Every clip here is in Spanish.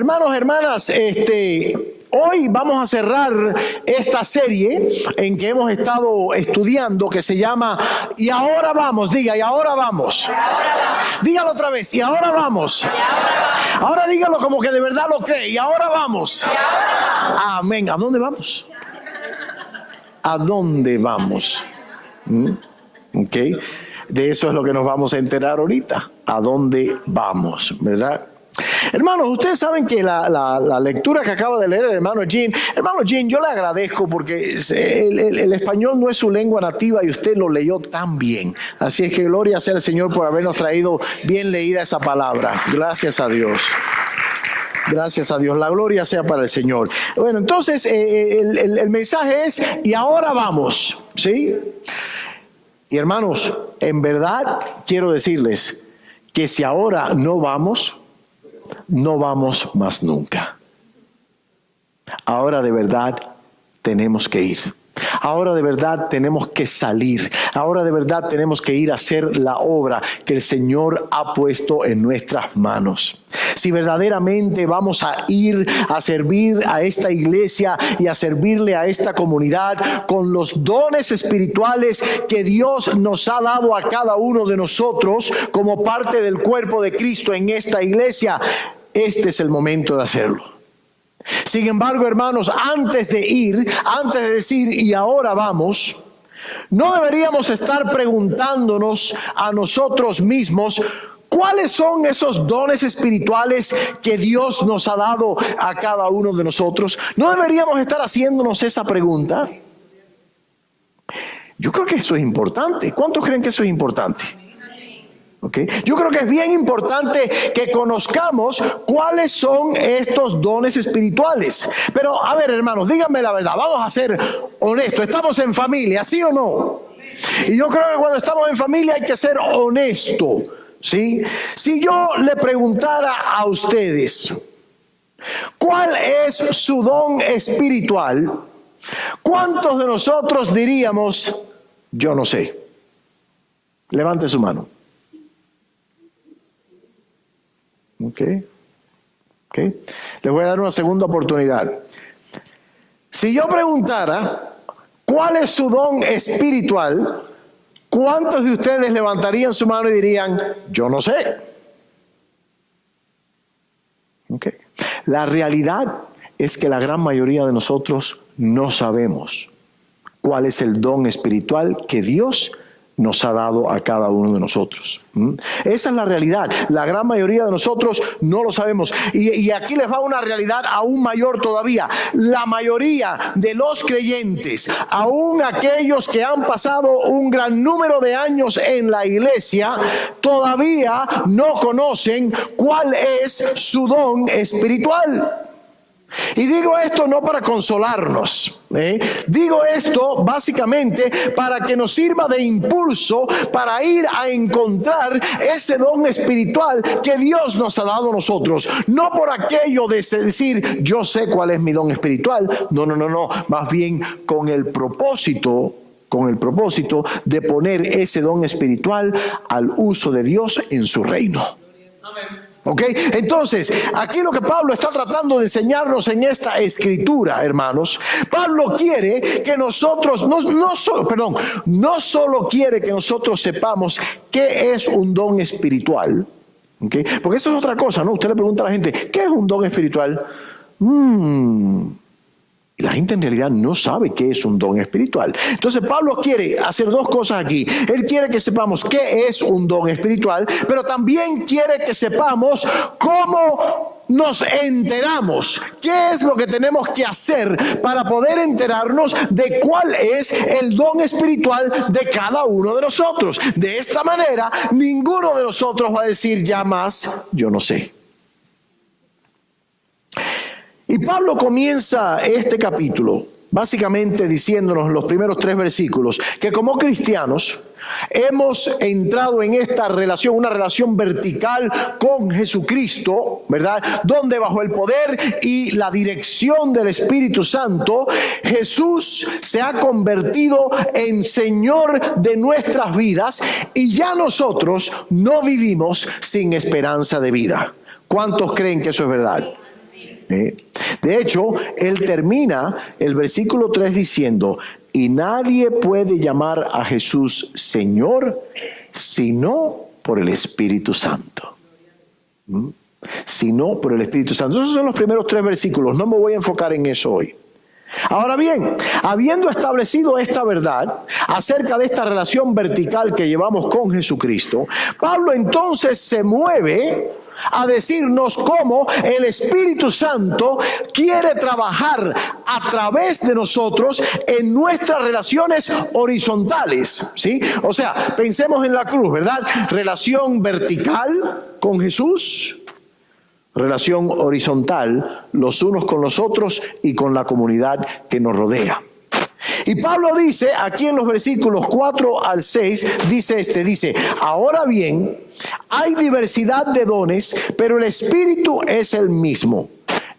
Hermanos, hermanas, hoy vamos a cerrar esta serie en que hemos estado estudiando, que se llama Y ahora vamos. Diga, y ahora vamos. Dígalo otra vez, y ahora vamos. Ahora dígalo como que de verdad lo cree. Y ahora vamos. Amén. ¿A dónde vamos? ¿A dónde vamos? Ok. De eso es lo que nos vamos a enterar ahorita. ¿A dónde vamos? ¿Verdad? Hermanos, ustedes saben que la lectura que acaba de leer el hermano Jean, yo le agradezco porque el español no es su lengua nativa y usted lo leyó tan bien. Así es que gloria sea al Señor por habernos traído bien leída esa palabra. Gracias a Dios. Gracias a Dios, la gloria sea para el Señor. Bueno, entonces el mensaje es, y ahora vamos, ¿sí? Y hermanos, en verdad quiero decirles que si ahora no vamos más nunca. Ahora de verdad tenemos que ir. Ahora de verdad tenemos que salir. Ahora de verdad tenemos que ir a hacer la obra que el Señor ha puesto en nuestras manos. Si verdaderamente vamos a ir a servir a esta iglesia y a servirle a esta comunidad con los dones espirituales que Dios nos ha dado a cada uno de nosotros como parte del cuerpo de Cristo en esta iglesia, este es el momento de hacerlo. Sin embargo, hermanos, antes de ir, antes de decir y ahora vamos, no deberíamos estar preguntándonos a nosotros mismos cuáles son esos dones espirituales que Dios nos ha dado a cada uno de nosotros. No deberíamos estar haciéndonos esa pregunta. Yo creo que eso es importante. ¿Cuántos creen que eso es importante? Okay. Yo creo que es bien importante que conozcamos cuáles son estos dones espirituales. Pero, a ver, hermanos, díganme la verdad. Vamos a ser honestos. ¿Estamos en familia, sí o no? Y yo creo que cuando estamos en familia hay que ser honesto, ¿sí? Si yo le preguntara a ustedes, ¿cuál es su don espiritual? ¿Cuántos de nosotros diríamos, yo no sé? Levante su mano. Okay. Les voy a dar una segunda oportunidad. Si yo preguntara cuál es su don espiritual, ¿cuántos de ustedes levantarían su mano y dirían, yo no sé? Okay. La realidad es que la gran mayoría de nosotros no sabemos cuál es el don espiritual que Dios nos ha dado a cada uno de nosotros. Esa es la realidad. La gran mayoría de nosotros no lo sabemos. Y aquí les va una realidad aún mayor todavía. La mayoría de los creyentes, aún aquellos que han pasado un gran número de años en la iglesia, todavía no conocen cuál es su don espiritual. Y digo esto no para consolarnos, digo esto básicamente para que nos sirva de impulso para ir a encontrar ese don espiritual que Dios nos ha dado a nosotros. No por aquello de decir yo sé cuál es mi don espiritual, no, más bien con el propósito de poner ese don espiritual al uso de Dios en su reino. Amén. ¿Ok? Entonces, aquí lo que Pablo está tratando de enseñarnos en esta escritura, hermanos, Pablo quiere que nosotros, no solo quiere que nosotros sepamos qué es un don espiritual, ¿ok? Porque eso es otra cosa, ¿no? Usted le pregunta a la gente, ¿qué es un don espiritual? Y la gente en realidad no sabe qué es un don espiritual. Entonces Pablo quiere hacer dos cosas aquí. Él quiere que sepamos qué es un don espiritual, pero también quiere que sepamos cómo nos enteramos. ¿Qué es lo que tenemos que hacer para poder enterarnos de cuál es el don espiritual de cada uno de nosotros? De esta manera, ninguno de nosotros va a decir ya más, yo no sé. Y Pablo comienza este capítulo básicamente diciéndonos en los primeros 3 versículos que como cristianos hemos entrado en esta relación, una relación vertical con Jesucristo, ¿verdad? Donde bajo el poder y la dirección del Espíritu Santo, Jesús se ha convertido en Señor de nuestras vidas y ya nosotros no vivimos sin esperanza de vida. ¿Cuántos creen que eso es verdad? De hecho, él termina el versículo 3 diciendo, y nadie puede llamar a Jesús Señor sino por el Espíritu Santo. Sino por el Espíritu Santo. Esos son los primeros 3 versículos. No me voy a enfocar en eso hoy. Ahora bien, habiendo establecido esta verdad acerca de esta relación vertical que llevamos con Jesucristo, Pablo entonces se mueve a decirnos cómo el Espíritu Santo quiere trabajar a través de nosotros en nuestras relaciones horizontales, ¿sí? O sea, pensemos en la cruz, ¿verdad? Relación vertical con Jesús, relación horizontal los unos con los otros y con la comunidad que nos rodea. Y Pablo dice aquí en los versículos 4 al 6, dice, ahora bien, hay diversidad de dones, pero el Espíritu es el mismo.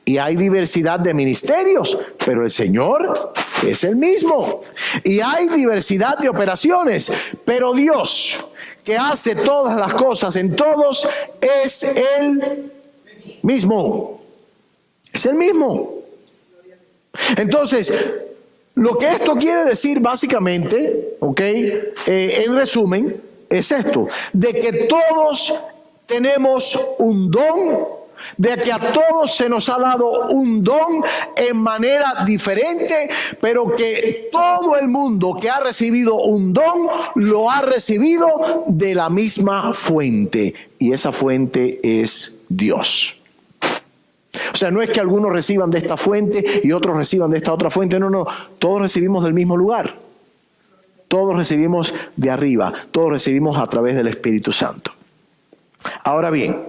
Y hay diversidad de ministerios, pero el Señor es el mismo. Y hay diversidad de operaciones, pero Dios, que hace todas las cosas en todos, es el mismo. Es el mismo. Entonces, lo que esto quiere decir básicamente, en resumen, es esto, de que todos tenemos un don, de que a todos se nos ha dado un don en manera diferente, pero que todo el mundo que ha recibido un don, lo ha recibido de la misma fuente, y esa fuente es Dios. O sea, no es que algunos reciban de esta fuente y otros reciban de esta otra fuente. No. Todos recibimos del mismo lugar. Todos recibimos de arriba. Todos recibimos a través del Espíritu Santo. Ahora bien,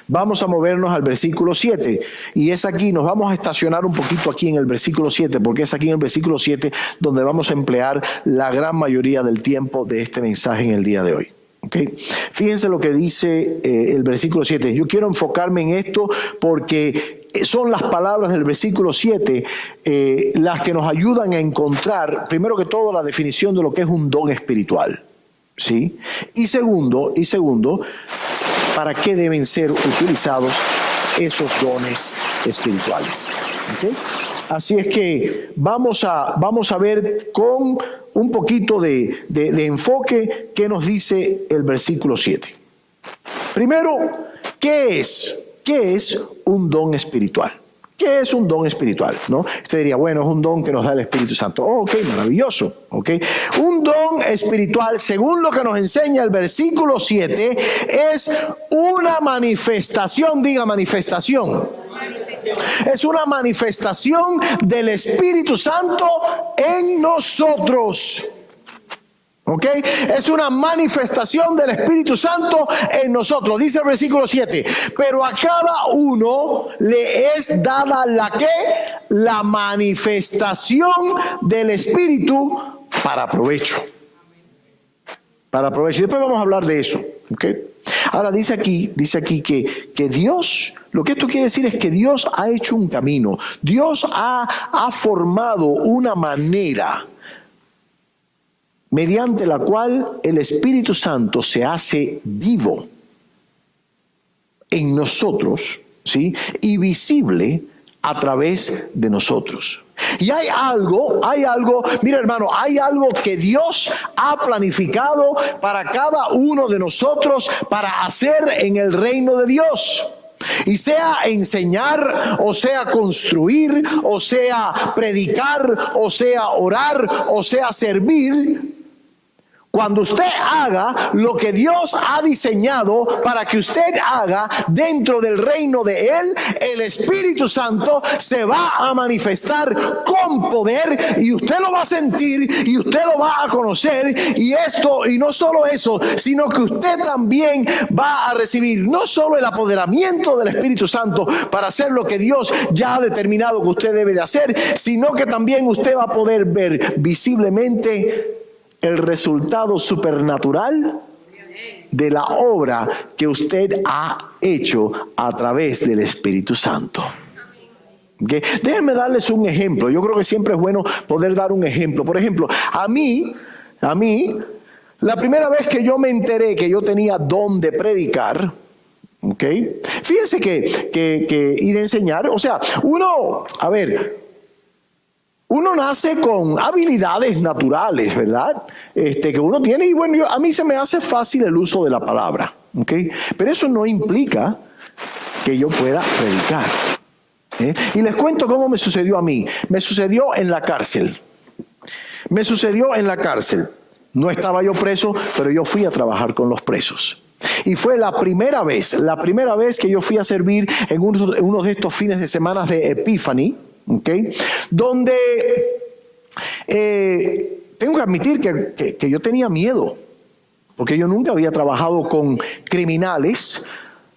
vamos a movernos al versículo 7. Y es aquí, nos vamos a estacionar un poquito aquí en el versículo 7, porque es aquí en el versículo 7 donde vamos a emplear la gran mayoría del tiempo de este mensaje en el día de hoy. Fíjense lo que dice el versículo 7. Yo quiero enfocarme en esto porque son las palabras del versículo 7 las que nos ayudan a encontrar, primero que todo, la definición de lo que es un don espiritual, ¿sí? Y segundo, para qué deben ser utilizados esos dones espirituales. Así es que vamos a ver con un poquito de enfoque qué nos dice el versículo 7. Primero, ¿qué es un don espiritual? ¿Qué es un don espiritual? ¿No? Usted diría, bueno, es un don que nos da el Espíritu Santo. Ok, maravilloso. Un don espiritual, según lo que nos enseña el versículo 7, es una manifestación, diga manifestación. Es una manifestación del Espíritu Santo en nosotros. Es una manifestación del Espíritu Santo en nosotros. Dice el versículo 7, pero a cada uno le es dada la manifestación del Espíritu para provecho. Para provecho. Y después vamos a hablar de eso. Ahora dice aquí que Dios, lo que esto quiere decir es que Dios ha hecho un camino. Dios ha formado una manera mediante la cual el Espíritu Santo se hace vivo en nosotros, ¿sí? Y visible a través de nosotros. Y hay algo, mira hermano, hay algo que Dios ha planificado para cada uno de nosotros para hacer en el reino de Dios. Y sea enseñar, o sea construir, o sea predicar, o sea orar, o sea servir. Cuando usted haga lo que Dios ha diseñado para que usted haga dentro del reino de Él, el Espíritu Santo se va a manifestar con poder y usted lo va a sentir y usted lo va a conocer. Y no solo eso, sino que usted también va a recibir no solo el apoderamiento del Espíritu Santo para hacer lo que Dios ya ha determinado que usted debe de hacer, sino que también usted va a poder ver visiblemente el resultado supernatural de la obra que usted ha hecho a través del Espíritu Santo. Déjenme darles un ejemplo. Yo creo que siempre es bueno poder dar un ejemplo. Por ejemplo, a mí, la primera vez que yo me enteré que yo tenía don de predicar, ¿Ok? Fíjense que ir a enseñar, o sea, uno nace con habilidades naturales, ¿verdad? Que uno tiene, y bueno, a mí se me hace fácil el uso de la palabra, ¿ok? Pero eso no implica que yo pueda predicar. Y les cuento cómo me sucedió a mí. Me sucedió en la cárcel. No estaba yo preso, pero yo fui a trabajar con los presos. Y fue la primera vez que yo fui a servir en uno de estos fines de semana de Epiphany, ¿okay? Donde tengo que admitir que yo tenía miedo, porque yo nunca había trabajado con criminales,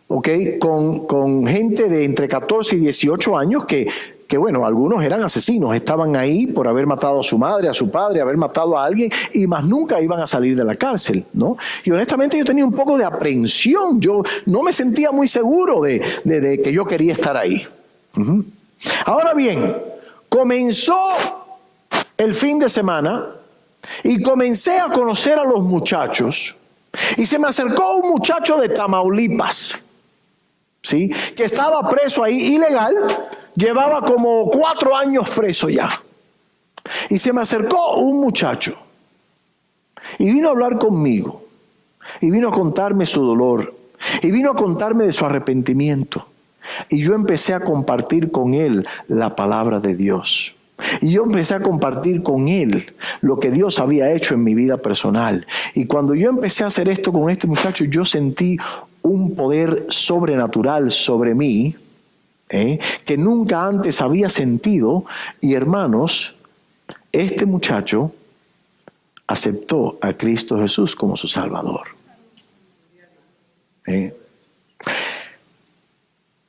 ¿okay? Con gente de entre 14 y 18 años que bueno, algunos eran asesinos, estaban ahí por haber matado a su madre, a su padre, haber matado a alguien, y más nunca iban a salir de la cárcel, ¿no? Y honestamente yo tenía un poco de aprehensión, yo no me sentía muy seguro de que yo quería estar ahí. Ahora bien, comenzó el fin de semana y comencé a conocer a los muchachos, y se me acercó un muchacho de Tamaulipas, ¿sí? Que estaba preso ahí ilegal. Llevaba como 4 años preso ya. Y se me acercó un muchacho. Y vino a hablar conmigo. Y vino a contarme su dolor. Y vino a contarme de su arrepentimiento. Y yo empecé a compartir con él la palabra de Dios. Y yo empecé a compartir con él lo que Dios había hecho en mi vida personal. Y cuando yo empecé a hacer esto con este muchacho, yo sentí un poder sobrenatural sobre mí, que nunca antes había sentido. Y hermanos, este muchacho aceptó a Cristo Jesús como su Salvador.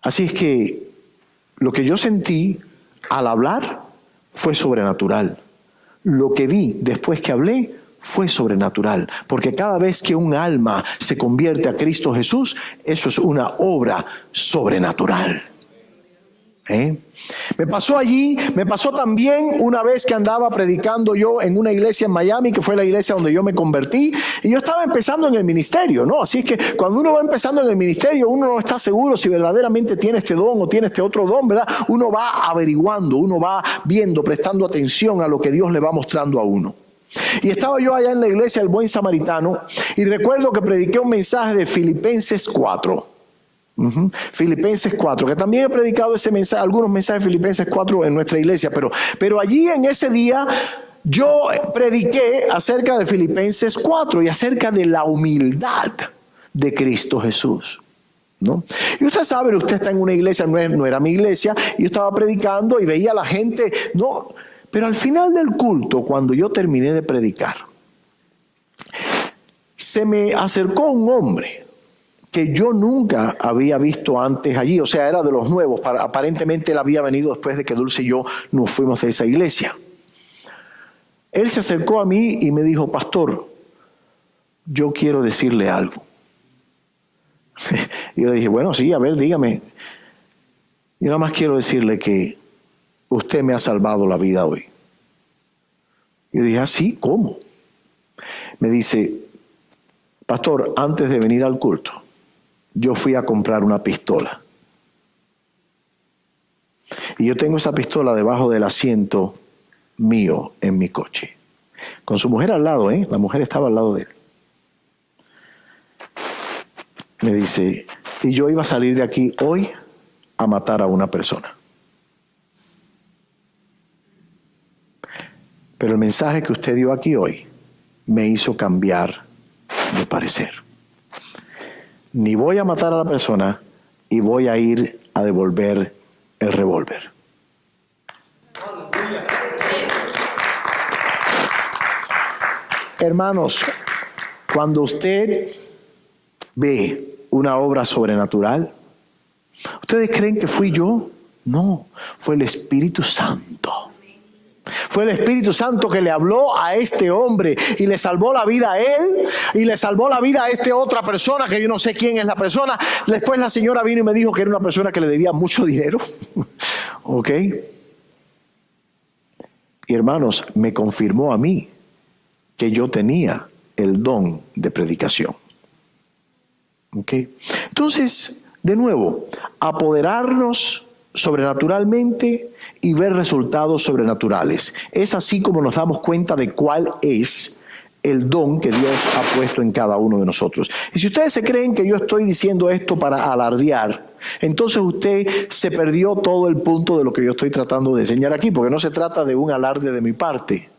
Así es que lo que yo sentí al hablar fue sobrenatural. Lo que vi después que hablé fue sobrenatural, porque cada vez que un alma se convierte a Cristo Jesús, eso es una obra sobrenatural. Me pasó allí, me pasó también una vez que andaba predicando yo en una iglesia en Miami, que fue la iglesia donde yo me convertí, y yo estaba empezando en el ministerio, ¿no? Así es que cuando uno va empezando en el ministerio, uno no está seguro si verdaderamente tiene este don o tiene este otro don, ¿verdad? Uno va averiguando, uno va viendo, prestando atención a lo que Dios le va mostrando a uno. Y estaba yo allá en la iglesia del Buen Samaritano, y recuerdo que prediqué un mensaje de Filipenses 4. Filipenses 4, que también he predicado ese mensaje, algunos mensajes de Filipenses 4 en nuestra iglesia, pero allí en ese día yo prediqué acerca de Filipenses 4 y acerca de la humildad de Cristo Jesús, ¿no? Y usted sabe, usted está en una iglesia, no era mi iglesia, y yo estaba predicando y veía a la gente, no, pero al final del culto, cuando yo terminé de predicar, se me acercó un hombre que yo nunca había visto antes allí, o sea, era de los nuevos. Aparentemente él había venido después de que Dulce y yo nos fuimos de esa iglesia. Él se acercó a mí y me dijo: pastor, yo quiero decirle algo. Y yo le dije: bueno, sí, a ver, dígame. Yo nada más quiero decirle que usted me ha salvado la vida hoy. Y yo dije: ¿ah, sí? ¿Cómo? Me dice: pastor, antes de venir al culto, yo fui a comprar una pistola. Y yo tengo esa pistola debajo del asiento mío en mi coche. Con su mujer al lado, La mujer estaba al lado de él. Me dice: y yo iba a salir de aquí hoy a matar a una persona. Pero el mensaje que usted dio aquí hoy me hizo cambiar de parecer. Ni voy a matar a la persona y voy a ir a devolver el revólver. Hermanos, cuando usted ve una obra sobrenatural, ¿ustedes creen que fui yo? No, fue el Espíritu Santo. Fue el Espíritu Santo que le habló a este hombre y le salvó la vida a él y le salvó la vida a esta otra persona que yo no sé quién es la persona. Después la señora vino y me dijo que era una persona que le debía mucho dinero. ¿Ok? Y hermanos, me confirmó a mí que yo tenía el don de predicación. ¿Ok? Entonces, De nuevo, apoderarnos sobrenaturalmente y ver resultados sobrenaturales. Es así como nos damos cuenta de cuál es el don que Dios ha puesto en cada uno de nosotros. Y si ustedes se creen que yo estoy diciendo esto para alardear, entonces usted se perdió todo el punto de lo que yo estoy tratando de enseñar aquí, porque no se trata de un alarde de mi parte.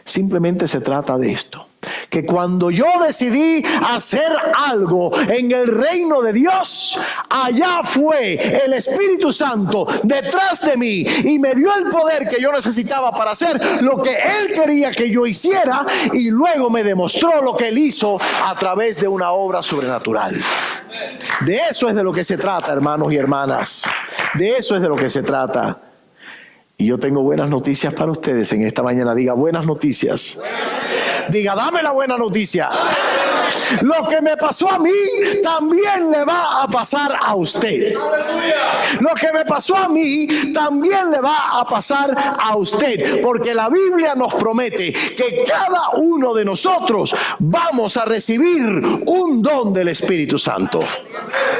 Simplemente se trata de esto, que cuando yo decidí hacer algo en el reino de Dios, allá fue el Espíritu Santo detrás de mí y me dio el poder que yo necesitaba para hacer lo que Él quería que yo hiciera, y luego me demostró lo que Él hizo a través de una obra sobrenatural. De eso es de lo que se trata, hermanos y hermanas. De eso es de lo que se trata. Y yo tengo buenas noticias para ustedes en esta mañana. Diga, buenas noticias. Diga, dame la buena noticia. Lo que me pasó a mí también le va a pasar a usted. Lo que me pasó a mí también le va a pasar a usted, porque la Biblia nos promete que cada uno de nosotros vamos a recibir un don del Espíritu Santo.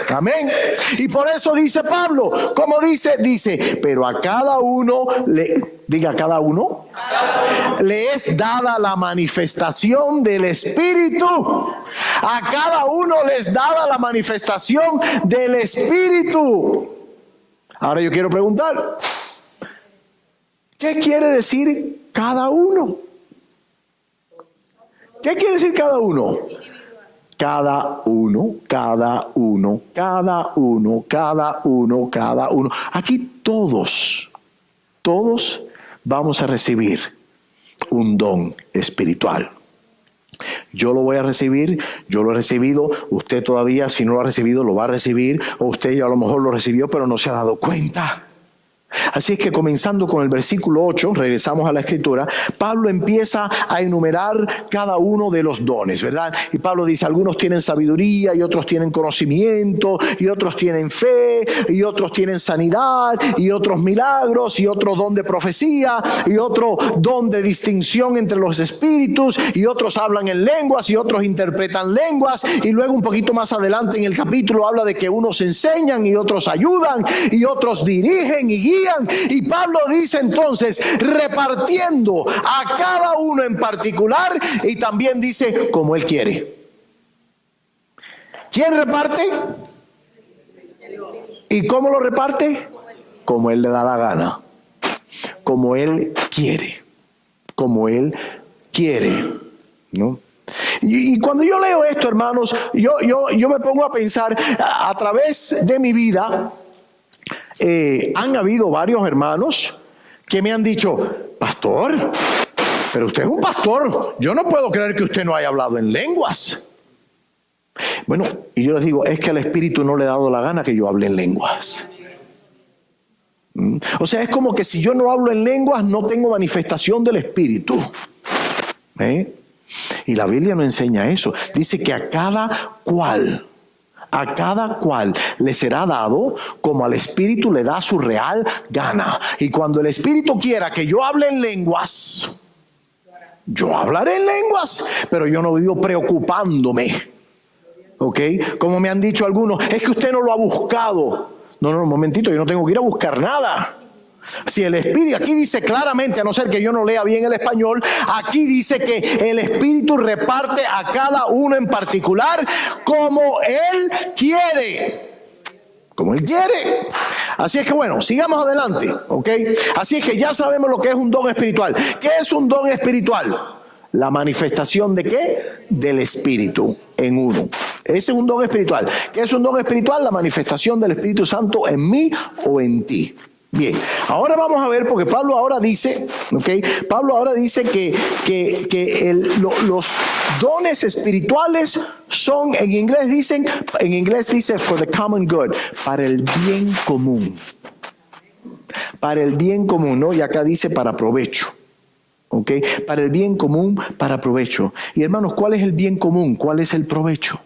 Amén. Y por eso dice Pablo, ¿cómo dice? Dice, pero a cada uno diga, cada uno le es dada la manifestación del Espíritu. A cada uno les dada la manifestación del Espíritu. Ahora yo quiero preguntar, ¿qué quiere decir cada uno? ¿Qué quiere decir cada uno? Cada uno, cada uno, cada uno, cada uno, cada uno. Aquí todos vamos a recibir un don espiritual. Yo lo voy a recibir, yo lo he recibido, usted todavía, si no lo ha recibido, lo va a recibir, o usted ya a lo mejor lo recibió, pero no se ha dado cuenta. Así es que comenzando con el versículo 8, regresamos a la escritura, Pablo empieza a enumerar cada uno de los dones, ¿verdad? Y Pablo dice, algunos tienen sabiduría, y otros tienen conocimiento, y otros tienen fe, y otros tienen sanidad, y otros milagros, y otro don de profecía, y otro don de distinción entre los espíritus, y otros hablan en lenguas, y otros interpretan lenguas, y luego un poquito más adelante en el capítulo habla de que unos enseñan, y otros ayudan, y otros dirigen y guían. Y Pablo dice entonces, repartiendo a cada uno en particular, y también dice como Él quiere. ¿Quién reparte? ¿Y cómo lo reparte? Como Él le da la gana, como Él quiere, como Él quiere, ¿no? Y cuando yo leo esto, hermanos, yo me pongo a pensar, a través de mi vida, han habido varios hermanos que me han dicho, pastor, pero usted es un pastor, yo no puedo creer que usted no haya hablado en lenguas. Bueno, y yo les digo, es que al Espíritu no le he dado la gana que yo hable en lenguas. O sea, es como que si yo no hablo en lenguas, no tengo manifestación del Espíritu. Y la Biblia no enseña eso. Dice que a cada cual le será dado como al Espíritu le da su real gana. Y cuando el Espíritu quiera que yo hable en lenguas, yo hablaré en lenguas, pero yo no vivo preocupándome. ¿Ok? Como me han dicho algunos, es que usted no lo ha buscado. No, un momentito, yo no tengo que ir a buscar nada. Si el Espíritu, aquí dice claramente, a no ser que yo no lea bien el español, aquí dice que el Espíritu reparte a cada uno en particular como Él quiere. Como Él quiere. Así es que bueno, sigamos adelante, ¿ok? Así es que ya sabemos lo que es un don espiritual. ¿Qué es un don espiritual? La manifestación ¿de qué? Del Espíritu en uno. Ese es un don espiritual. ¿Qué es un don espiritual? La manifestación del Espíritu Santo en mí o en ti. Bien, ahora vamos a ver, porque Pablo ahora dice, Pablo ahora dice que los dones espirituales son, en inglés dice for the common good, para el bien común. Para el bien común, ¿no? Y acá dice para provecho. Para el bien común, para provecho. Y hermanos, ¿cuál es el bien común? ¿Cuál es el provecho?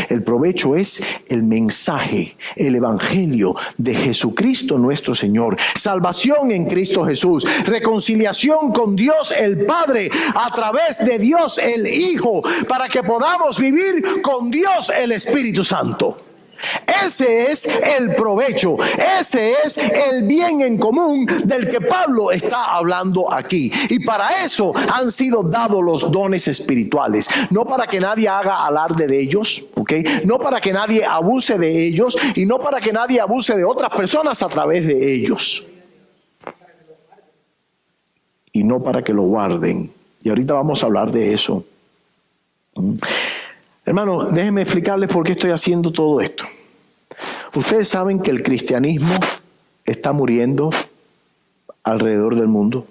El provecho es el mensaje, el evangelio de Jesucristo nuestro Señor. Salvación en Cristo Jesús. Reconciliación con Dios el Padre a través de Dios el Hijo, para que podamos vivir con Dios el Espíritu Santo. Ese es el provecho, ese es el bien en común del que Pablo está hablando aquí. Y para eso han sido dados los dones espirituales, no para que nadie haga alarde de ellos, ¿ok? No para que nadie abuse de ellos y no para que nadie abuse de otras personas a través de ellos. Y no para que lo guarden. Y ahorita vamos a hablar de eso. Hermano, déjenme explicarles por qué estoy haciendo todo esto. Ustedes saben que el cristianismo está muriendo alrededor del mundo.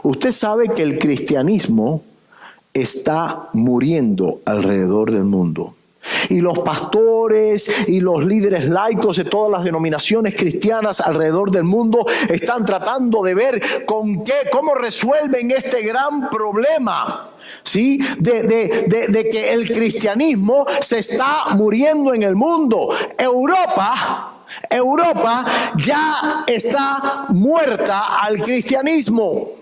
Usted sabe que el cristianismo está muriendo alrededor del mundo. Y los pastores y los líderes laicos de todas las denominaciones cristianas alrededor del mundo están tratando de ver cómo resuelven este gran problema. ¿Sí? De que el cristianismo se está muriendo en el mundo. Europa ya está muerta al cristianismo.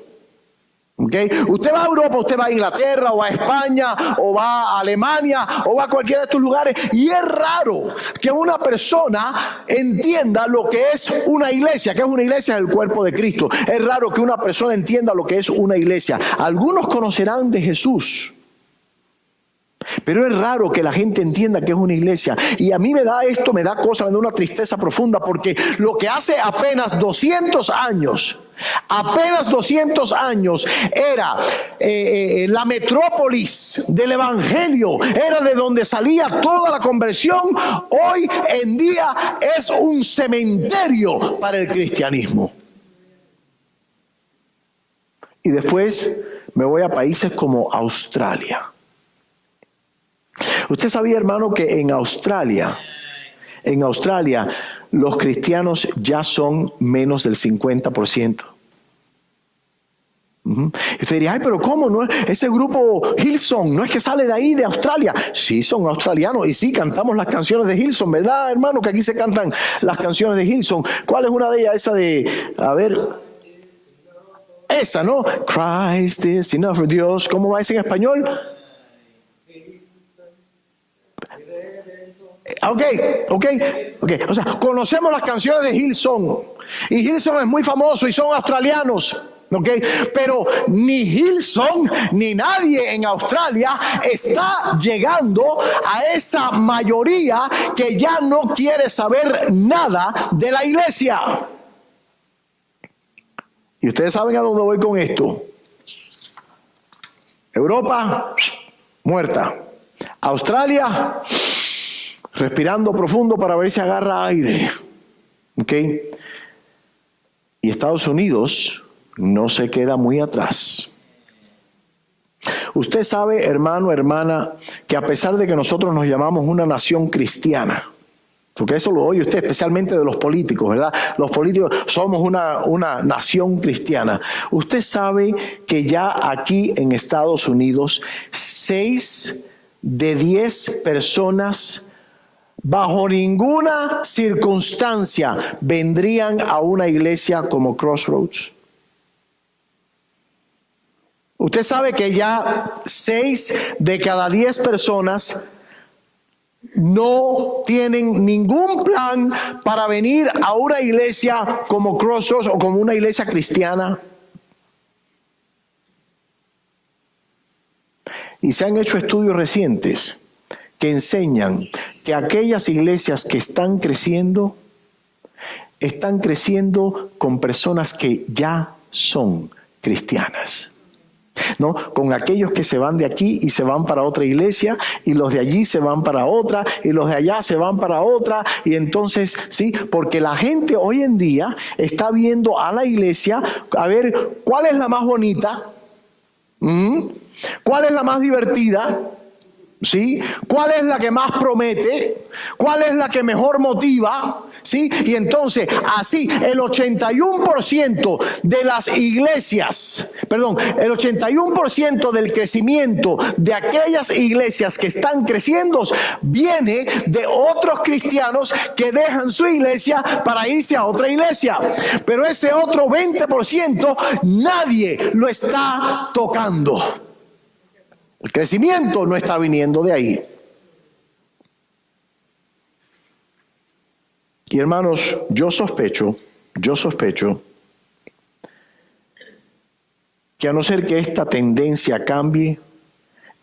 ¿Okay? Usted va a Europa, usted va a Inglaterra, o va a España, o va a Alemania, o va a cualquiera de estos lugares, y es raro que una persona entienda lo que es una iglesia. Que es una iglesia, es el cuerpo de Cristo. Es raro que una persona entienda lo que es una iglesia. Algunos conocerán de Jesús, pero es raro que la gente entienda que es una iglesia. Y a mí me da una tristeza profunda, porque lo que hace apenas 200 años era la metrópolis del evangelio, era de donde salía toda la conversión. Hoy en día es un cementerio para el cristianismo. Y después me voy a países como Australia. Usted sabía, hermano, que en Australia los cristianos ya son menos del 50%. Y usted diría, ay, pero ¿cómo? ¿No? Ese grupo Hillsong, ¿no es que sale de ahí, de Australia? Sí, son australianos y sí, cantamos las canciones de Hillsong, ¿verdad, hermano? Que aquí se cantan las canciones de Hillsong. ¿Cuál es una de ellas? Esa de, a ver, esa, ¿no? Christ is enough for Dios. ¿Cómo va ese en español? Ok. O sea, conocemos las canciones de Hillsong. Y Hillsong es muy famoso y son australianos. Okay. Pero ni Hillsong ni nadie en Australia está llegando a esa mayoría que ya no quiere saber nada de la iglesia. Y ustedes saben a dónde voy con esto. Europa, muerta. Australia, respirando profundo para ver si agarra aire. ¿Ok? Y Estados Unidos no se queda muy atrás. Usted sabe, hermano, hermana, que a pesar de que nosotros nos llamamos una nación cristiana, porque eso lo oye usted especialmente de los políticos, ¿verdad? Los políticos somos una nación cristiana. Usted sabe que ya aquí en Estados Unidos 6 de 10 personas bajo ninguna circunstancia vendrían a una iglesia como Crossroads. Usted sabe que ya 6 de cada 10 personas no tienen ningún plan para venir a una iglesia como Crossroads o como una iglesia cristiana. Y se han hecho estudios recientes que enseñan que aquellas iglesias que están creciendo con personas que ya son cristianas. ¿No? Con aquellos que se van de aquí y se van para otra iglesia, y los de allí se van para otra, y los de allá se van para otra, y entonces, sí, porque la gente hoy en día está viendo a la iglesia a ver cuál es la más bonita, cuál es la más divertida, ¿sí? ¿Cuál es la que más promete? ¿Cuál es la que mejor motiva? ¿Sí? Y entonces, así, el 81% de las iglesias, el 81% del crecimiento de aquellas iglesias que están creciendo viene de otros cristianos que dejan su iglesia para irse a otra iglesia. Pero ese otro 20% nadie lo está tocando. El crecimiento no está viniendo de ahí. Y hermanos, yo sospecho que a no ser que esta tendencia cambie,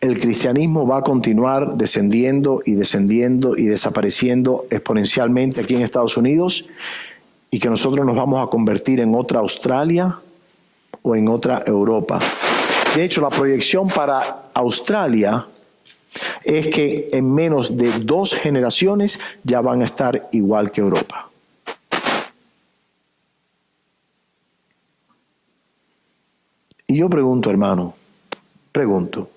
el cristianismo va a continuar descendiendo y descendiendo y desapareciendo exponencialmente aquí en Estados Unidos, y que nosotros nos vamos a convertir en otra Australia o en otra Europa. De hecho, la proyección para Australia es que en menos de 2 generaciones ya van a estar igual que Europa. Y yo pregunto, hermano, esto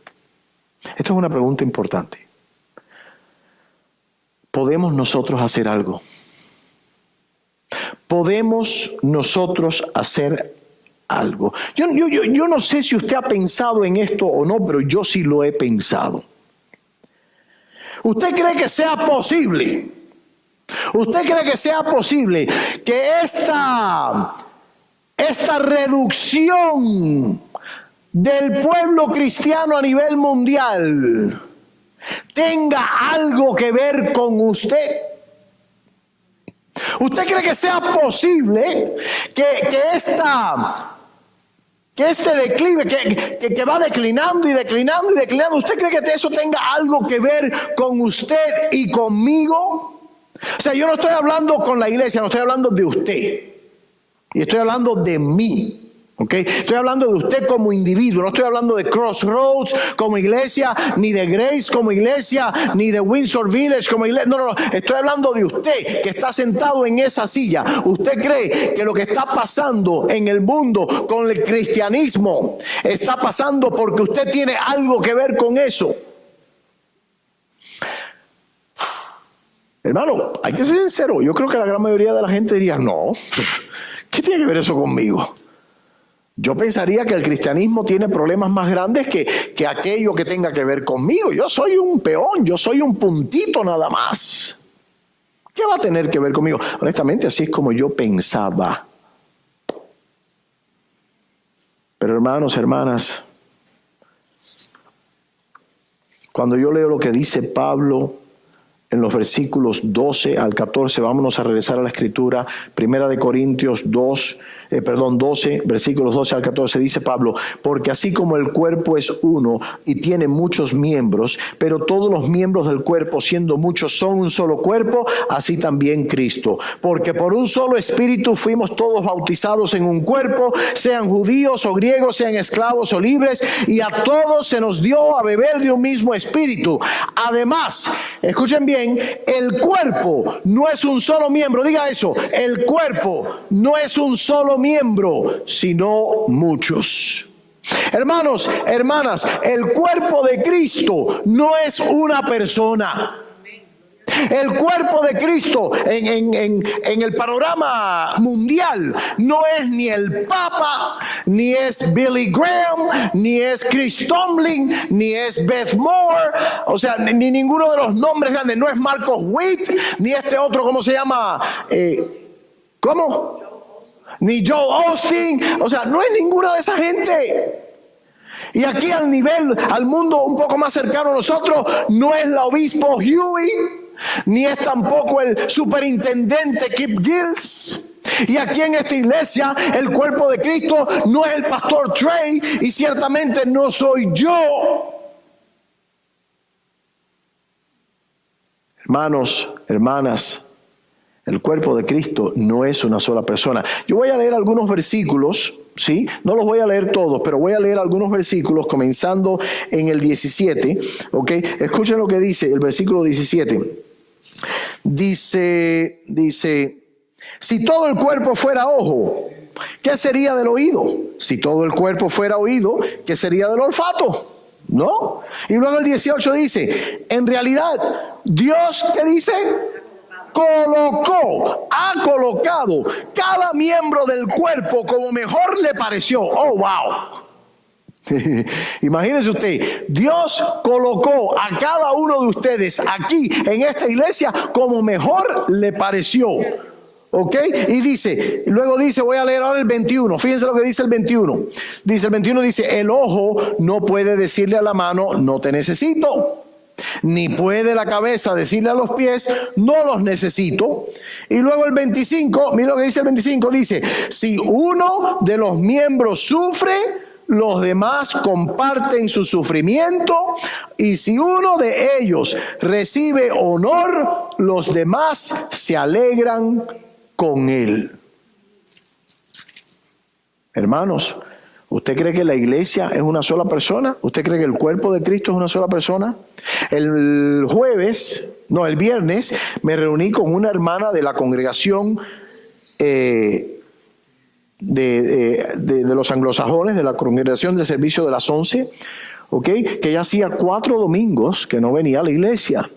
es una pregunta importante. ¿Podemos nosotros hacer algo? ¿Podemos nosotros hacer algo? Yo no sé si usted ha pensado en esto o no, pero yo sí lo he pensado. ¿Usted cree que sea posible? ¿Usted cree que sea posible que esta reducción del pueblo cristiano a nivel mundial tenga algo que ver con usted? ¿Usted cree que sea posible que este declive, que va declinando y declinando y declinando, ¿usted cree que eso tenga algo que ver con usted y conmigo? O sea, yo no estoy hablando con la iglesia, no estoy hablando de usted. Y estoy hablando de mí. ¿Okay? Estoy hablando de usted como individuo, no estoy hablando de Crossroads como iglesia, ni de Grace como iglesia, ni de Windsor Village como iglesia. No, estoy hablando de usted que está sentado en esa silla. ¿Usted cree que lo que está pasando en el mundo con el cristianismo está pasando porque usted tiene algo que ver con eso? Hermano, hay que ser sincero. Yo creo que la gran mayoría de la gente diría, no, ¿qué tiene que ver eso conmigo? Yo pensaría que el cristianismo tiene problemas más grandes que aquello que tenga que ver conmigo. Yo soy un peón, yo soy un puntito nada más. ¿Qué va a tener que ver conmigo? Honestamente, así es como yo pensaba. Pero hermanos, hermanas, cuando yo leo lo que dice Pablo en los versículos 12 al 14, vámonos a regresar a la escritura, 1 Corintios 12, versículos 12 al 14, dice Pablo: porque así como el cuerpo es uno y tiene muchos miembros, pero todos los miembros del cuerpo, siendo muchos, son un solo cuerpo, así también Cristo. Porque por un solo espíritu fuimos todos bautizados en un cuerpo, sean judíos o griegos, sean esclavos o libres, y a todos se nos dio a beber de un mismo espíritu. Además, escuchen bien, el cuerpo no es un solo miembro. Diga eso: el cuerpo no es un solo miembro, sino muchos. Hermanos, hermanas, el cuerpo de Cristo no es una persona. El cuerpo de Cristo en el panorama mundial no es ni el Papa, ni es Billy Graham, ni es Chris Tomlin, ni es Beth Moore, o sea, ni ninguno de los nombres grandes. No es Marcos Witt, ni este otro, ¿cómo se llama? ¿Cómo? Ni Joel Osteen. O sea, no es ninguna de esa gente. Y aquí al mundo un poco más cercano a nosotros, no es el obispo Huey, ni es tampoco el superintendente Kip Gills. Y aquí en esta iglesia, el cuerpo de Cristo no es el pastor Trey, y ciertamente no soy yo. Hermanos, hermanas, el cuerpo de Cristo no es una sola persona. Yo voy a leer algunos versículos, ¿sí? No los voy a leer todos, pero voy a leer algunos versículos comenzando en el 17, ¿ok? Escuchen lo que dice el versículo 17. Dice, si todo el cuerpo fuera ojo, ¿qué sería del oído? Si todo el cuerpo fuera oído, ¿qué sería del olfato? ¿No? Y luego el 18 dice, en realidad, Dios, ¿qué dice? Ha colocado cada miembro del cuerpo como mejor le pareció. Oh, wow. Imagínense usted, Dios colocó a cada uno de ustedes aquí en esta iglesia como mejor le pareció. ¿Ok? Y luego dice, voy a leer ahora el 21. Fíjense lo que dice el 21. Dice el 21, el ojo no puede decirle a la mano, no te necesito. Ni puede la cabeza decirle a los pies, no los necesito. Y luego el 25, mira lo que dice el 25, dice, si uno de los miembros sufre, los demás comparten su sufrimiento, y si uno de ellos recibe honor, los demás se alegran con él. Hermanos, ¿usted cree que la iglesia es una sola persona? ¿Usted cree que el cuerpo de Cristo es una sola persona? El viernes me reuní con una hermana de la congregación de los anglosajones, de la congregación del servicio de las 11, que ya hacía 4 domingos que no venía a la iglesia.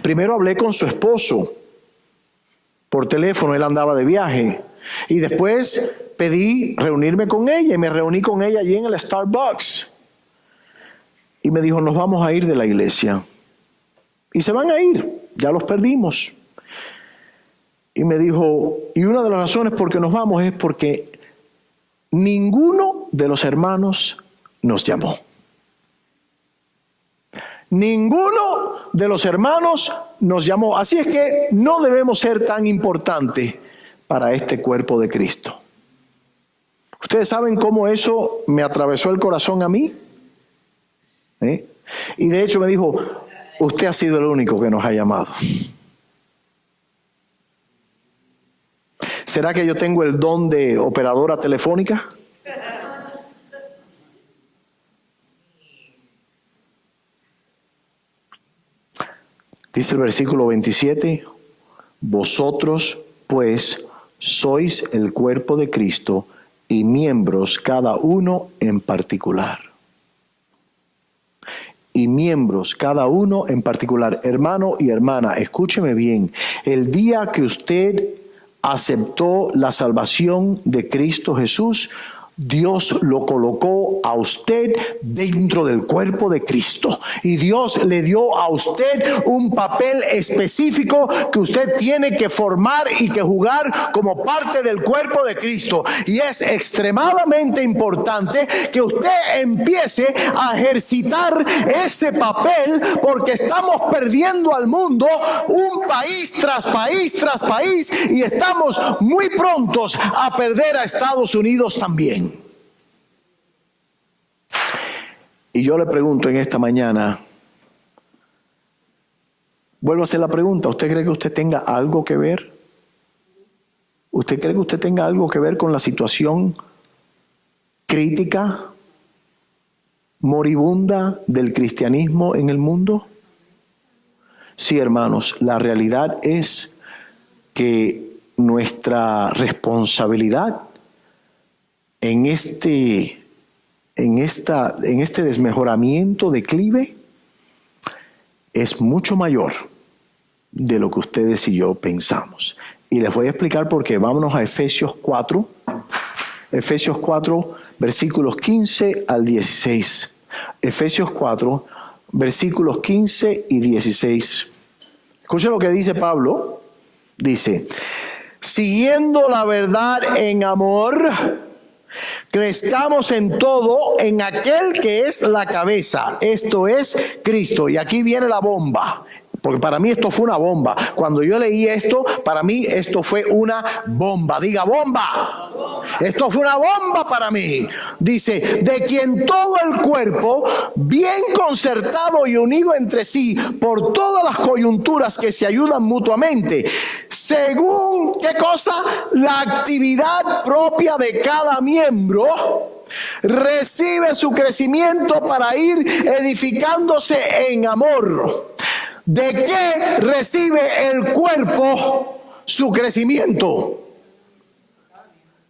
Primero hablé con su esposo por teléfono, él andaba de viaje, y después pedí reunirme con ella y me reuní con ella allí en el Starbucks. Y me dijo, nos vamos a ir de la iglesia. Y se van a ir, ya los perdimos. Y me dijo, y una de las razones por qué nos vamos es porque ninguno de los hermanos nos llamó. Ninguno de los hermanos nos llamó. Así es que no debemos ser tan importantes para este cuerpo de Cristo. ¿Ustedes saben cómo eso me atravesó el corazón a mí? Y de hecho me dijo, usted ha sido el único que nos ha llamado. ¿Será que yo tengo el don de operadora telefónica? Dice el versículo 27, vosotros pues sois el cuerpo de Cristo y miembros cada uno en particular. Y miembros cada uno en particular. Hermano y hermana, escúcheme bien. El día que usted aceptó la salvación de Cristo Jesús, Dios lo colocó a usted dentro del cuerpo de Cristo. Y Dios le dio a usted un papel específico que usted tiene que formar y que jugar como parte del cuerpo de Cristo. Y es extremadamente importante que usted empiece a ejercitar ese papel, porque estamos perdiendo al mundo un país tras país tras país, y estamos muy prontos a perder a Estados Unidos también. Y yo le pregunto en esta mañana, vuelvo a hacer la pregunta, ¿usted cree que usted tenga algo que ver? ¿Usted cree que usted tenga algo que ver con la situación crítica, moribunda del cristianismo en el mundo? Sí, hermanos, la realidad es que nuestra responsabilidad en este desmejoramiento, declive, es mucho mayor de lo que ustedes y yo pensamos. Y les voy a explicar por qué. Vámonos a Efesios 4. Efesios 4, versículos 15 al 16. Efesios 4, versículos 15 y 16. Escuchen lo que dice Pablo. Dice, siguiendo la verdad en amor, crezcamos en todo en aquel que es la cabeza, esto es Cristo. Y aquí viene la bomba, porque para mí esto fue una bomba. Cuando yo leí esto, para mí esto fue una bomba. Diga bomba. Esto fue una bomba para mí. Dice, de quien todo el cuerpo, bien concertado y unido entre sí por todas las coyunturas que se ayudan mutuamente, según, ¿qué cosa? La actividad propia de cada miembro, recibe su crecimiento para ir edificándose en amor. ¿De qué recibe el cuerpo su crecimiento?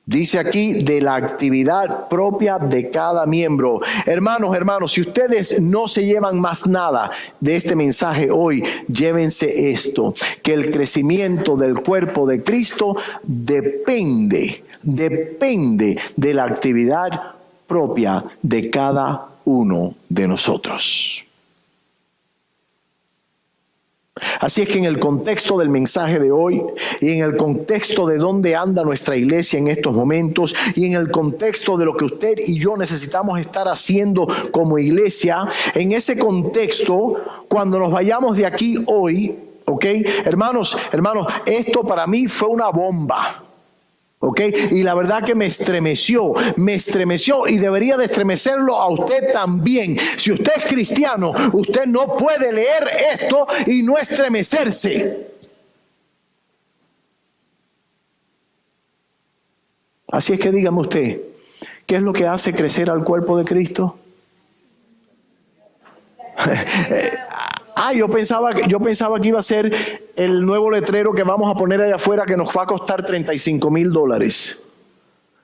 Dice aquí, de la actividad propia de cada miembro. Hermanos, si ustedes no se llevan más nada de este mensaje hoy, llévense esto: que el crecimiento del cuerpo de Cristo depende de la actividad propia de cada uno de nosotros. Así es que en el contexto del mensaje de hoy y en el contexto de dónde anda nuestra iglesia en estos momentos y en el contexto de lo que usted y yo necesitamos estar haciendo como iglesia, en ese contexto, cuando nos vayamos de aquí hoy, ¿ok? Hermanos, esto para mí fue una bomba. ¿Ok? Y la verdad que me estremeció y debería de estremecerlo a usted también. Si usted es cristiano, usted no puede leer esto y no estremecerse. Así es que dígame usted, ¿qué es lo que hace crecer al cuerpo de Cristo? Yo pensaba que iba a ser el nuevo letrero que vamos a poner allá afuera que nos va a costar $35,000.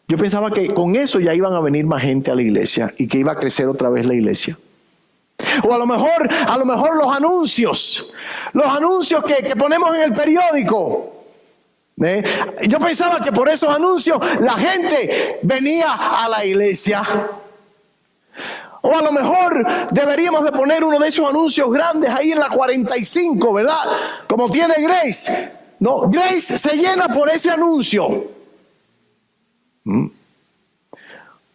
Yo pensaba que con eso ya iban a venir más gente a la iglesia y que iba a crecer otra vez la iglesia. O a lo mejor los anuncios que ponemos en el periódico. Yo pensaba que por esos anuncios la gente venía a la iglesia. O a lo mejor deberíamos de poner uno de esos anuncios grandes ahí en la 45, ¿verdad? Como tiene Grace. No, Grace se llena por ese anuncio.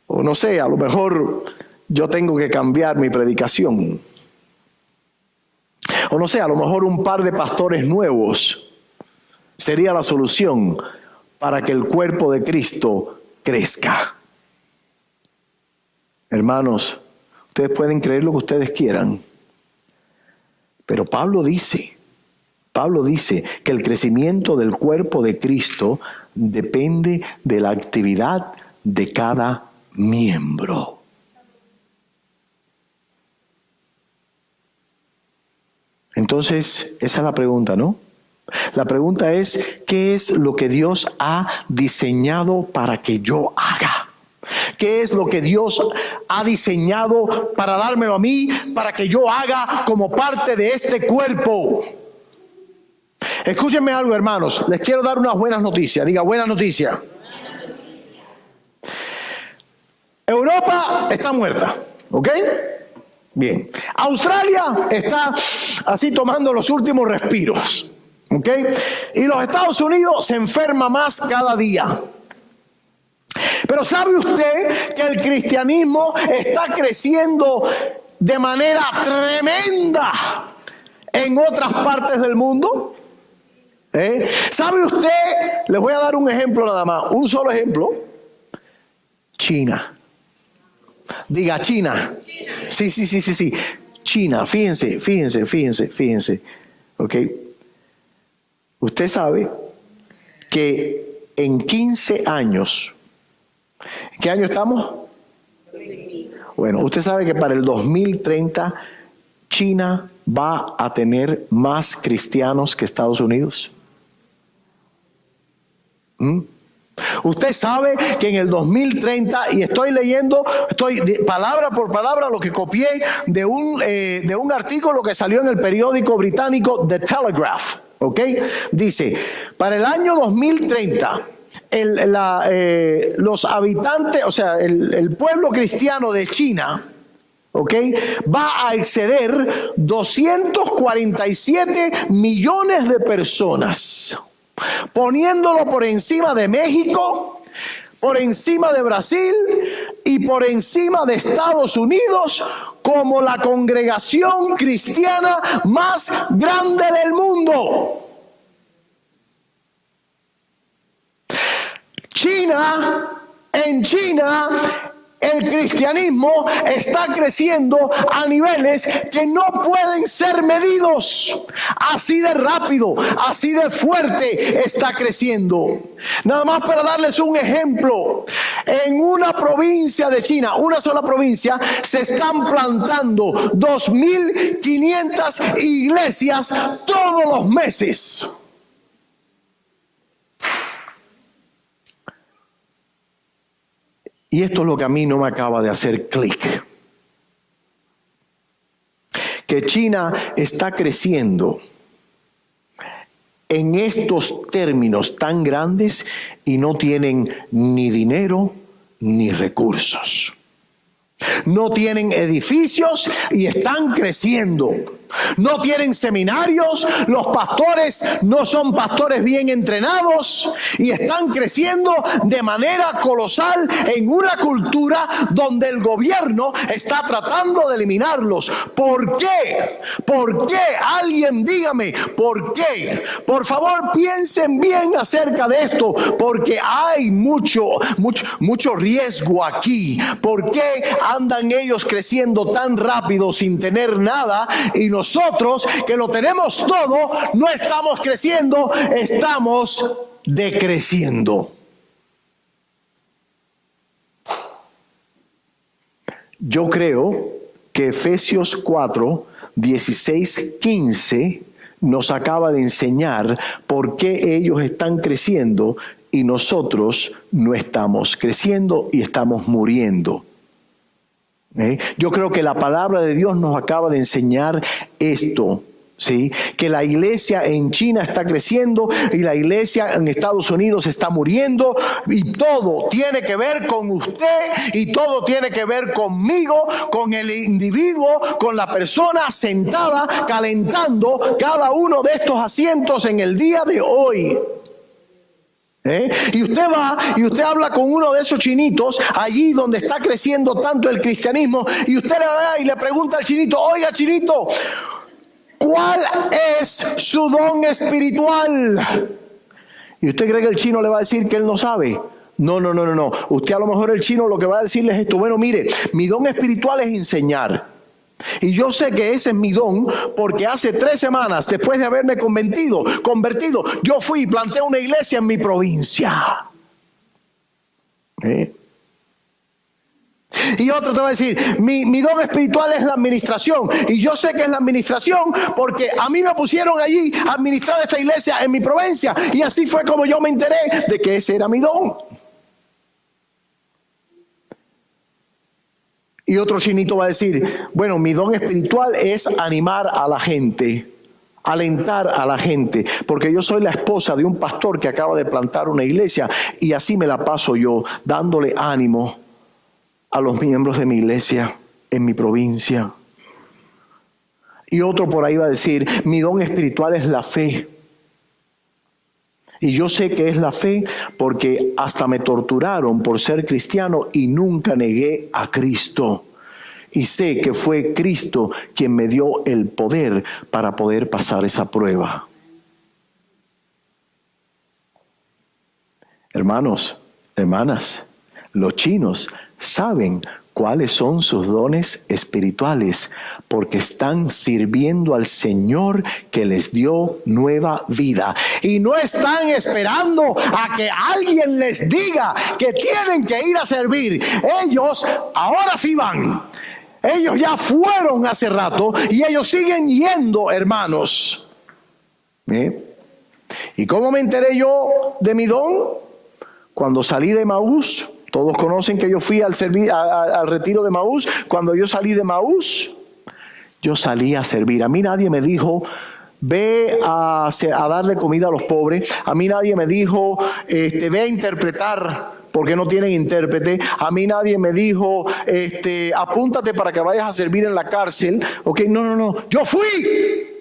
O no sé, a lo mejor yo tengo que cambiar mi predicación. O no sé, a lo mejor un par de pastores nuevos sería la solución para que el cuerpo de Cristo crezca. Hermanos, ustedes pueden creer lo que ustedes quieran, pero Pablo dice que el crecimiento del cuerpo de Cristo depende de la actividad de cada miembro. Entonces, esa es la pregunta, ¿no? La pregunta es, ¿qué es lo que Dios ha diseñado para que yo haga? ¿Qué es lo que Dios ha diseñado para dármelo a mí, para que yo haga como parte de este cuerpo? Escúchenme algo, hermanos. Les quiero dar unas buenas noticias. Diga, buenas noticias. Europa está muerta, ¿ok? Bien. Australia está así tomando los últimos respiros, ¿ok? Y los Estados Unidos se enferma más cada día. Pero ¿sabe usted que el cristianismo está creciendo de manera tremenda en otras partes del mundo? ¿Sabe usted? Les voy a dar un ejemplo nada más, un solo ejemplo. China. Diga China. Sí. China, fíjense. ¿Ok? Usted sabe que en 15 años... ¿Qué año estamos? Bueno, usted sabe que para el 2030 China va a tener más cristianos que Estados Unidos. Usted sabe que en el 2030, y estoy leyendo, palabra por palabra lo que copié de un artículo que salió en el periódico británico The Telegraph, ¿ok? Dice, para el año 2030... los habitantes, o sea, el pueblo cristiano de China, ¿ok?, va a exceder 247 millones de personas, poniéndolo por encima de México, por encima de Brasil y por encima de Estados Unidos como la congregación cristiana más grande del mundo. En China, el cristianismo está creciendo a niveles que no pueden ser medidos. Así de rápido, así de fuerte está creciendo. Nada más para darles un ejemplo. En una provincia de China, una sola provincia, se están plantando 2.500 iglesias todos los meses. Y esto es lo que a mí no me acaba de hacer clic. Que China está creciendo en estos términos tan grandes y no tienen ni dinero ni recursos. No tienen edificios y están creciendo. No tienen seminarios, los pastores no son pastores bien entrenados y están creciendo de manera colosal en una cultura donde el gobierno está tratando de eliminarlos. ¿Por qué? ¿Por qué? Alguien dígame, ¿por qué? Por favor, piensen bien acerca de esto, porque hay mucho riesgo aquí. ¿Por qué andan ellos creciendo tan rápido sin tener nada y nosotros que lo tenemos todo no estamos creciendo, estamos decreciendo? Yo creo que Efesios 4, 16, 15 nos acaba de enseñar por qué ellos están creciendo y nosotros no estamos creciendo y estamos muriendo. Yo creo que la palabra de Dios nos acaba de enseñar esto, ¿sí? Que la iglesia en China está creciendo y la iglesia en Estados Unidos está muriendo, y todo tiene que ver con usted y todo tiene que ver conmigo, con el individuo, con la persona sentada calentando cada uno de estos asientos en el día de hoy. Y usted va y usted habla con uno de esos chinitos allí donde está creciendo tanto el cristianismo, y usted le va y le pregunta al chinito: oiga, chinito, ¿cuál es su don espiritual? ¿Y usted cree que el chino le va a decir que él no sabe? No. Usted, a lo mejor, el chino lo que va a decirle es esto: bueno, mire, mi don espiritual es enseñar. Y yo sé que ese es mi don porque hace 3 semanas, después de haberme convertido, yo fui y planté una iglesia en mi provincia. Y otro te va a decir: mi don espiritual es la administración. Y yo sé que es la administración porque a mí me pusieron allí a administrar esta iglesia en mi provincia. Y así fue como yo me enteré de que ese era mi don. Y otro chinito va a decir: bueno, mi don espiritual es animar a la gente, alentar a la gente, porque yo soy la esposa de un pastor que acaba de plantar una iglesia y así me la paso yo, dándole ánimo a los miembros de mi iglesia en mi provincia. Y otro por ahí va a decir: mi don espiritual es la fe. Y yo sé que es la fe porque hasta me torturaron por ser cristiano y nunca negué a Cristo. Y sé que fue Cristo quien me dio el poder para poder pasar esa prueba. Hermanos, hermanas, los chinos saben cuáles son sus dones espirituales, porque están sirviendo al Señor que les dio nueva vida. Y no están esperando a que alguien les diga que tienen que ir a servir. Ellos ahora sí van. Ellos ya fueron hace rato y ellos siguen yendo, hermanos. ¿Y cómo me enteré yo de mi don? Cuando salí de Maús. Todos conocen que yo fui al retiro de Maús. Cuando yo salí de Maús, yo salí a servir. A mí nadie me dijo: ve a darle comida a los pobres. A mí nadie me dijo: ve a interpretar, porque no tienen intérprete. A mí nadie me dijo: apúntate para que vayas a servir en la cárcel. Ok, no. Yo fui.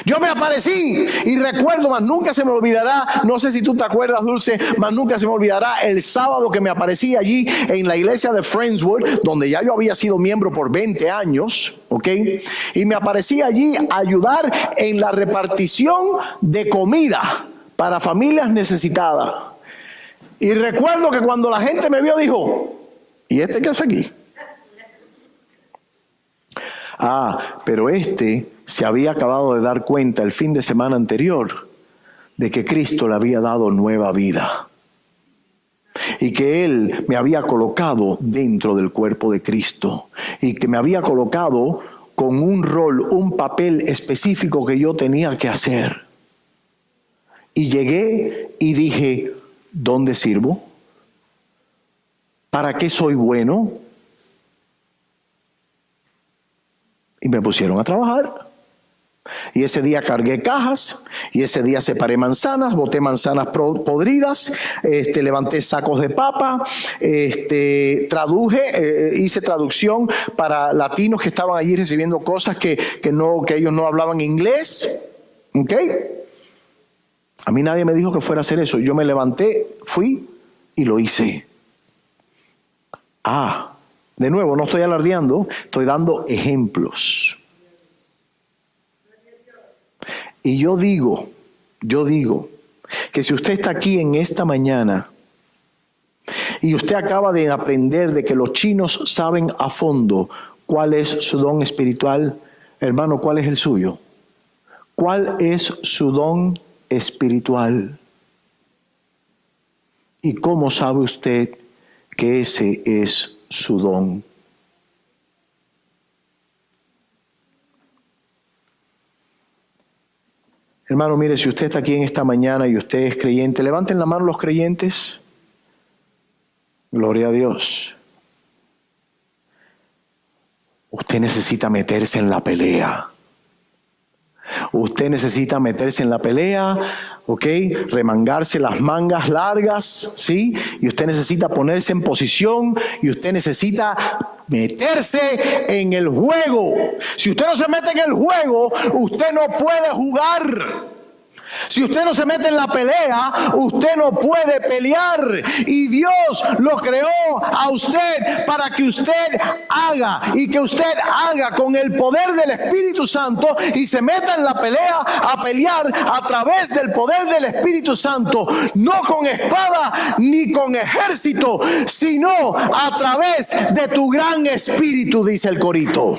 Yo me aparecí y recuerdo, más nunca se me olvidará, no sé si tú te acuerdas, Dulce, más nunca se me olvidará el sábado que me aparecí allí en la iglesia de Friendswood, donde ya yo había sido miembro por 20 años, ¿ok? Y me aparecí allí a ayudar en la repartición de comida para familias necesitadas. Y recuerdo que cuando la gente me vio dijo: ¿y este qué hace aquí? Pero se había acabado de dar cuenta el fin de semana anterior de que Cristo le había dado nueva vida y que Él me había colocado dentro del cuerpo de Cristo y que me había colocado con un rol, un papel específico que yo tenía que hacer. Y llegué y dije: ¿dónde sirvo? ¿Para qué soy bueno? Y me pusieron a trabajar. Y ese día cargué cajas, y ese día separé manzanas, boté manzanas podridas, levanté sacos de papa, traduje, hice traducción para latinos que estaban allí recibiendo cosas que ellos no hablaban inglés. ¿Ok? A mí nadie me dijo que fuera a hacer eso. Yo me levanté, fui y lo hice. De nuevo, no estoy alardeando, estoy dando ejemplos. Y yo digo que si usted está aquí en esta mañana y usted acaba de aprender de que los chinos saben a fondo cuál es su don espiritual, hermano, ¿cuál es el suyo? ¿Cuál es su don espiritual? ¿Y cómo sabe usted que ese es su don? Hermano, mire, si usted está aquí en esta mañana y usted es creyente, levanten la mano los creyentes. Gloria a Dios. Usted necesita meterse en la pelea. Usted necesita meterse en la pelea, ¿ok? Remangarse las mangas largas, ¿sí? Y usted necesita ponerse en posición y usted necesita meterse en el juego. Si usted no se mete en el juego, usted no puede jugar. Si usted no se mete en la pelea, usted no puede pelear. Y Dios lo creó a usted para que usted haga y que usted haga con el poder del Espíritu Santo y se meta en la pelea a pelear a través del poder del Espíritu Santo, no con espada ni con ejército, sino a través de tu gran espíritu, dice el corito.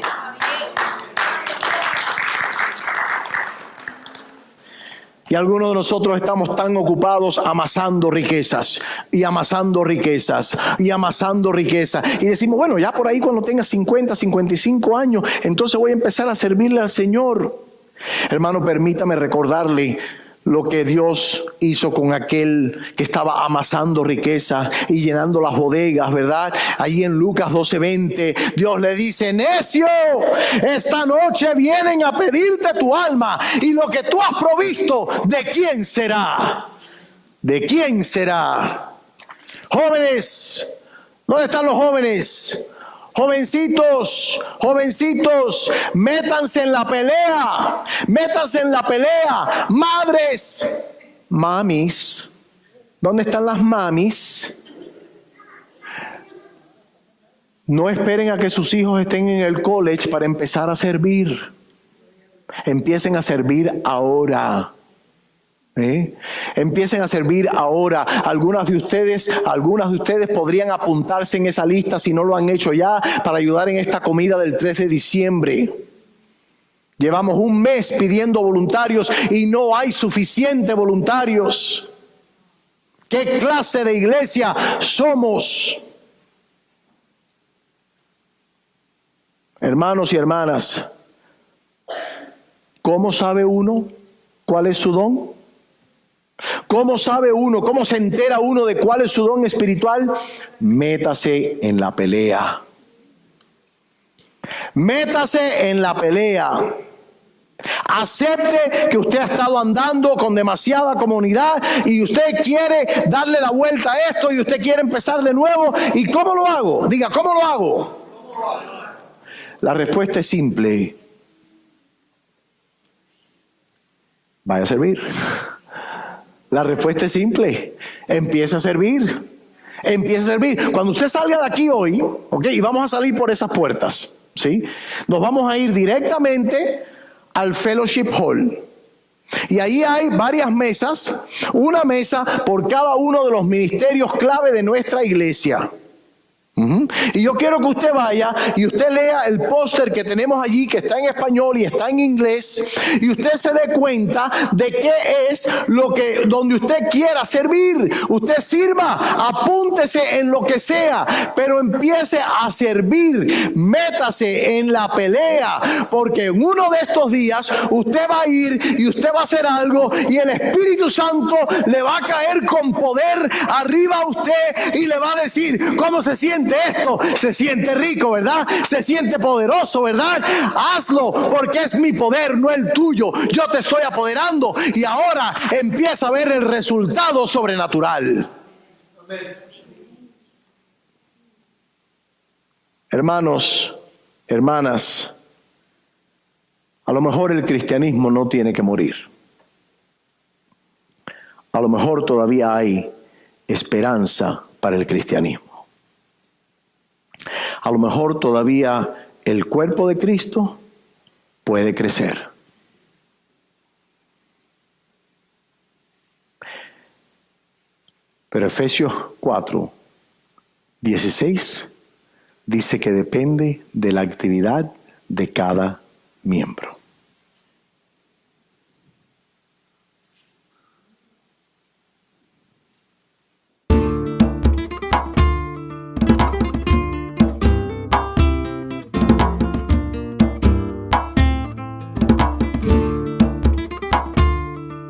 Y algunos de nosotros estamos tan ocupados amasando riquezas y amasando riquezas y amasando riquezas. Y decimos, bueno, ya por ahí cuando tenga 50, 55 años, entonces voy a empezar a servirle al Señor. Hermano, permítame recordarle lo que Dios hizo con aquel que estaba amasando riquezas y llenando las bodegas, ¿verdad? Allí en Lucas 12:20, Dios le dice, necio, esta noche vienen a pedirte tu alma y lo que tú has provisto, ¿de quién será? ¿De quién será? Jóvenes, ¿dónde están los jóvenes? Jovencitos, métanse en la pelea, madres, mamis, ¿dónde están las mamis? No esperen a que sus hijos estén en el college para empezar a servir, empiecen a servir ahora. Empiecen a servir ahora. Algunas de ustedes podrían apuntarse en esa lista si no lo han hecho ya para ayudar en esta comida del 3 de diciembre. Llevamos un mes pidiendo voluntarios y no hay suficientes voluntarios. ¿Qué clase de iglesia somos? Hermanos y hermanas, ¿cómo sabe uno cuál es su don? ¿Cómo sabe uno? ¿Cómo se entera uno de cuál es su don espiritual? Métase en la pelea. Métase en la pelea. Acepte que usted ha estado andando con demasiada comodidad y usted quiere darle la vuelta a esto y usted quiere empezar de nuevo. ¿Y cómo lo hago? Diga, ¿cómo lo hago? La respuesta es simple. Vaya a servir. La respuesta es simple. Empieza a servir. Empieza a servir. Cuando usted salga de aquí hoy, ¿ok? Y vamos a salir por esas puertas, ¿sí? Nos vamos a ir directamente al Fellowship Hall. Y ahí hay varias mesas, una mesa por cada uno de los ministerios clave de nuestra iglesia. Y yo quiero que usted vaya y usted lea el póster que tenemos allí, que está en español y está en inglés, y usted se dé cuenta de qué es donde usted quiera servir. Usted sirva, apúntese en lo que sea, pero empiece a servir. Métase en la pelea, porque en uno de estos días usted va a ir y usted va a hacer algo y el Espíritu Santo le va a caer con poder arriba a usted y le va a decir, ¿cómo se siente siente esto, se siente rico, ¿verdad? Se siente poderoso, ¿verdad? Hazlo porque es mi poder, no el tuyo. Yo te estoy apoderando y ahora empieza a ver el resultado sobrenatural. Hermanos, hermanas, a lo mejor el cristianismo no tiene que morir. A lo mejor todavía hay esperanza para el cristianismo. A lo mejor todavía el cuerpo de Cristo puede crecer. Pero Efesios 4:16 dice que depende de la actividad de cada miembro.